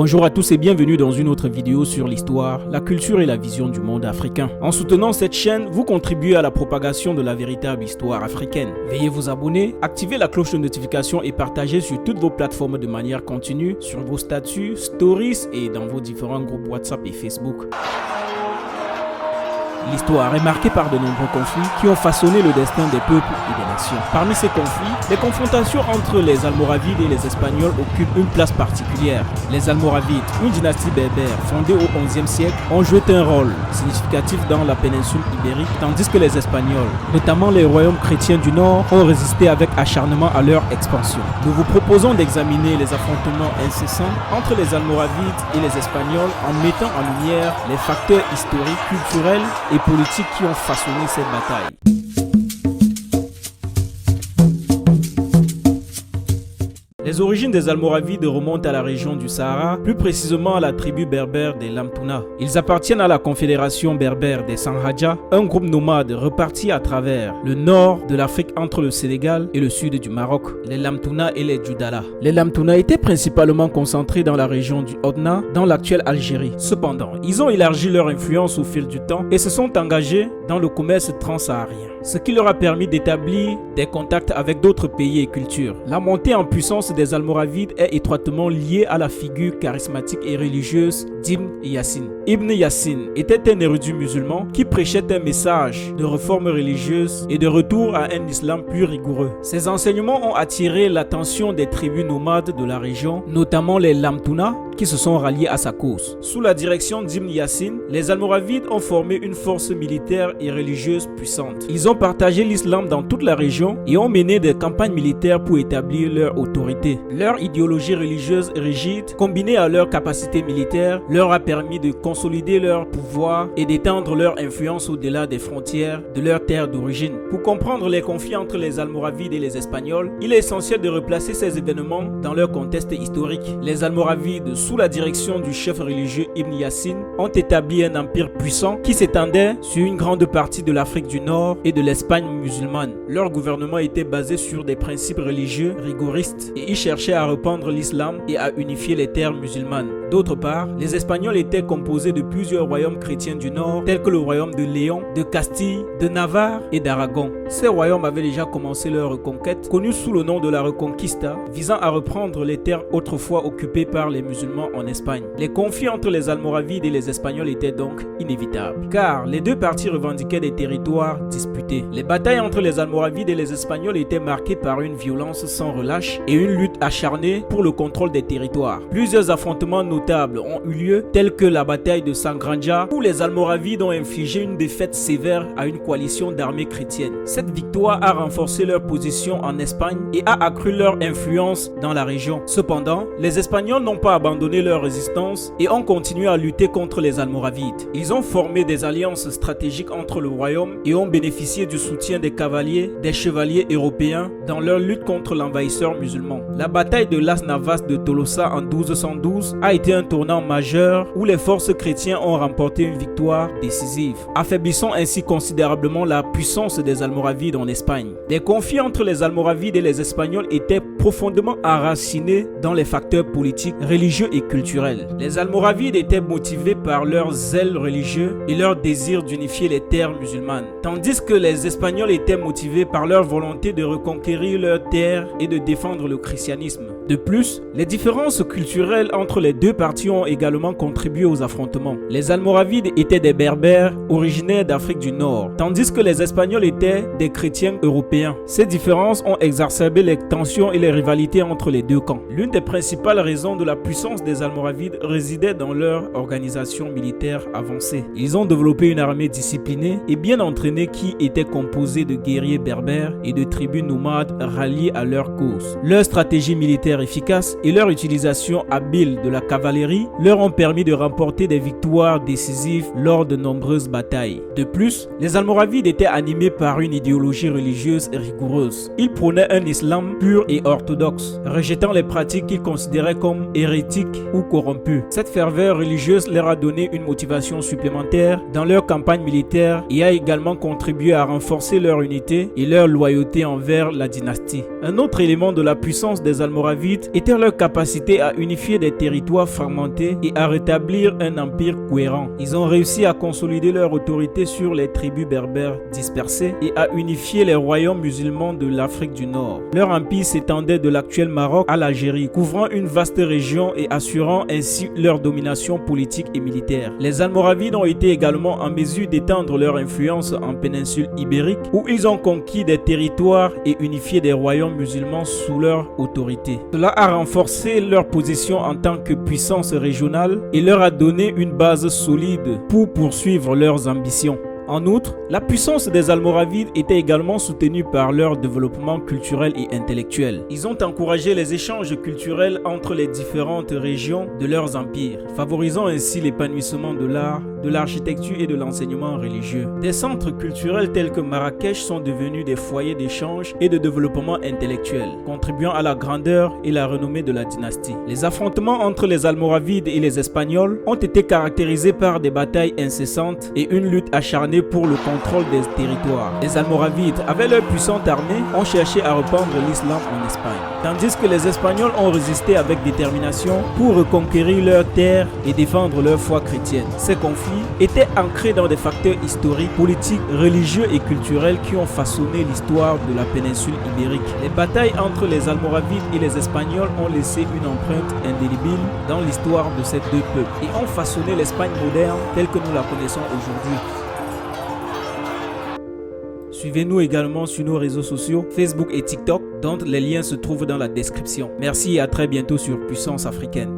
Bonjour à tous et bienvenue dans une autre vidéo sur l'histoire, la culture et la vision du monde africain. En soutenant cette chaîne, vous contribuez à la propagation de la véritable histoire africaine. Veuillez vous abonner, activer la cloche de notification et partager sur toutes vos plateformes de manière continue, sur vos statuts, stories et dans vos différents groupes WhatsApp et Facebook. L'histoire est marquée par de nombreux conflits qui ont façonné le destin des peuples et des nations. Parmi ces conflits, les confrontations entre les Almoravides et les Espagnols occupent une place particulière. Les Almoravides, une dynastie berbère fondée au XIe siècle, ont joué un rôle significatif dans la péninsule ibérique, tandis que les Espagnols, notamment les royaumes chrétiens du Nord, ont résisté avec acharnement à leur expansion. Nous vous proposons d'examiner les affrontements incessants entre les Almoravides et les Espagnols en mettant en lumière les facteurs historiques, culturels et politiques qui ont façonné cette bataille. Les origines des Almoravides remontent à la région du Sahara, plus précisément à la tribu berbère des Lamtouna. Ils appartiennent à la confédération berbère des Sanhaja, un groupe nomade reparti à travers le nord de l'Afrique entre le Sénégal et le sud du Maroc, les Lamtouna et les Djoudala. Les Lamtouna étaient principalement concentrés dans la région du Hodna, dans l'actuelle Algérie. Cependant, ils ont élargi leur influence au fil du temps et se sont engagés dans le commerce transsaharien, ce qui leur a permis d'établir des contacts avec d'autres pays et cultures. La montée en puissance des Almoravides est étroitement liée à la figure charismatique et religieuse d'Ibn Yassin. Ibn Yassin était un érudit musulman qui prêchait un message de réforme religieuse et de retour à un islam plus rigoureux. Ses enseignements ont attiré l'attention des tribus nomades de la région, notamment les Lamtouna, qui se sont ralliés à sa cause. Sous la direction d'Ibn Yassin, les Almoravides ont formé une force militaire et religieuse puissante. Ils ont partagé l'islam dans toute la région et ont mené des campagnes militaires pour établir leur autorité. Leur idéologie religieuse rigide, combinée à leur capacité militaire, leur a permis de consolider leur pouvoir et d'étendre leur influence au-delà des frontières de leur terre d'origine. Pour comprendre les conflits entre les Almoravides et les Espagnols, il est essentiel de replacer ces événements dans leur contexte historique. Les Almoravides, sous la direction du chef religieux Ibn Yassin, ont établi un empire puissant qui s'étendait sur une grande partie de l'Afrique du Nord et de l'Espagne musulmane. Leur gouvernement était basé sur des principes religieux rigoristes et ils cherchaient à répandre l'islam et à unifier les terres musulmanes. D'autre part, les Espagnols étaient composés de plusieurs royaumes chrétiens du Nord, tels que le royaume de Léon, de Castille, de Navarre et d'Aragon. Ces royaumes avaient déjà commencé leur reconquête, connue sous le nom de la Reconquista, visant à reprendre les terres autrefois occupées par les musulmans en Espagne. Les conflits entre les Almoravides et les Espagnols étaient donc inévitables, car les deux parties revendiquaient des territoires disputés. Les batailles entre les Almoravides et les Espagnols étaient marquées par une violence sans relâche et une lutte acharnée pour le contrôle des territoires. Plusieurs affrontements notables ont eu lieu, tels que la bataille de Sangranja, où les Almoravides ont infligé une défaite sévère à une coalition d'armées chrétiennes. Cette victoire a renforcé leur position en Espagne et a accru leur influence dans la région. Cependant, les Espagnols n'ont pas abandonné leur résistance et ont continué à lutter contre les Almoravides. Ils ont formé des alliances stratégiques entre le royaume et ont bénéficié du soutien des cavaliers, des chevaliers européens dans leur lutte contre l'envahisseur musulman. La bataille de Las Navas de Tolosa en 1212 a été un tournant majeur où les forces chrétiennes ont remporté une victoire décisive, affaiblissant ainsi considérablement la puissance des Almoravides en Espagne. Les conflits entre les Almoravides et les Espagnols étaient profondément enracinés dans les facteurs politiques, religieux et culturels. Les Almoravides étaient motivés par leur zèle religieux et leur désir d'unifier les terres musulmanes, tandis que les Espagnols étaient motivés par leur volonté de reconquérir leurs terres et de défendre le christianisme. De plus, les différences culturelles entre les deux parties ont également contribué aux affrontements. Les Almoravides étaient des berbères originaires d'Afrique du Nord, tandis que les Espagnols étaient des chrétiens européens. Ces différences ont exacerbé les tensions et les rivalités entre les deux camps. L'une des principales raisons de la puissance des Almoravides résidait dans leur organisation militaire avancée. Ils ont développé une armée disciplinée et bien entraînée qui était composée de guerriers berbères et de tribus nomades ralliés à leur cause. Leur stratégie militaire efficace et leur utilisation habile de la cavalerie leur ont permis de remporter des victoires décisives lors de nombreuses batailles. De plus, les Almoravides étaient animés par une idéologie religieuse rigoureuse. Ils prônaient un islam pur et orthodoxe, rejetant les pratiques qu'ils considéraient comme hérétiques ou corrompues. Cette ferveur religieuse leur a donné une motivation supplémentaire dans leur campagne militaire et a également contribué à renforcer leur unité et leur loyauté envers la dynastie. Un autre élément de la puissance des Almoravides almoravides était leur capacité à unifier des territoires fragmentés et à rétablir un empire cohérent. Ils ont réussi à consolider leur autorité sur les tribus berbères dispersées et à unifier les royaumes musulmans de l'Afrique du Nord. Leur empire s'étendait de l'actuel Maroc à l'Algérie, couvrant une vaste région et assurant ainsi leur domination politique et militaire. Les Almoravides ont été également en mesure d'étendre leur influence en péninsule ibérique, où ils ont conquis des territoires et unifié des royaumes musulmans sous leur autorité. Cela a renforcé leur position en tant que puissance régionale et leur a donné une base solide pour poursuivre leurs ambitions. En outre, la puissance des Almoravides était également soutenue par leur développement culturel et intellectuel. Ils ont encouragé les échanges culturels entre les différentes régions de leurs empires, favorisant ainsi l'épanouissement de l'art, de l'architecture et de l'enseignement religieux. Des centres culturels tels que Marrakech sont devenus des foyers d'échange et de développement intellectuel, contribuant à la grandeur et la renommée de la dynastie. Les affrontements entre les Almoravides et les Espagnols ont été caractérisés par des batailles incessantes et une lutte acharnée pour le contrôle des territoires. Les Almoravides, avec leur puissante armée, ont cherché à reprendre l'islam en Espagne, tandis que les Espagnols ont résisté avec détermination pour reconquérir leurs terres et défendre leur foi chrétienne. Ces conflits étaient ancrés dans des facteurs historiques, politiques, religieux et culturels qui ont façonné l'histoire de la péninsule ibérique. Les batailles entre les Almoravides et les Espagnols ont laissé une empreinte indélébile dans l'histoire de ces deux peuples et ont façonné l'Espagne moderne telle que nous la connaissons aujourd'hui. Suivez-nous également sur nos réseaux sociaux, Facebook et TikTok, dont les liens se trouvent dans la description. Merci et à très bientôt sur Puissance Africaine.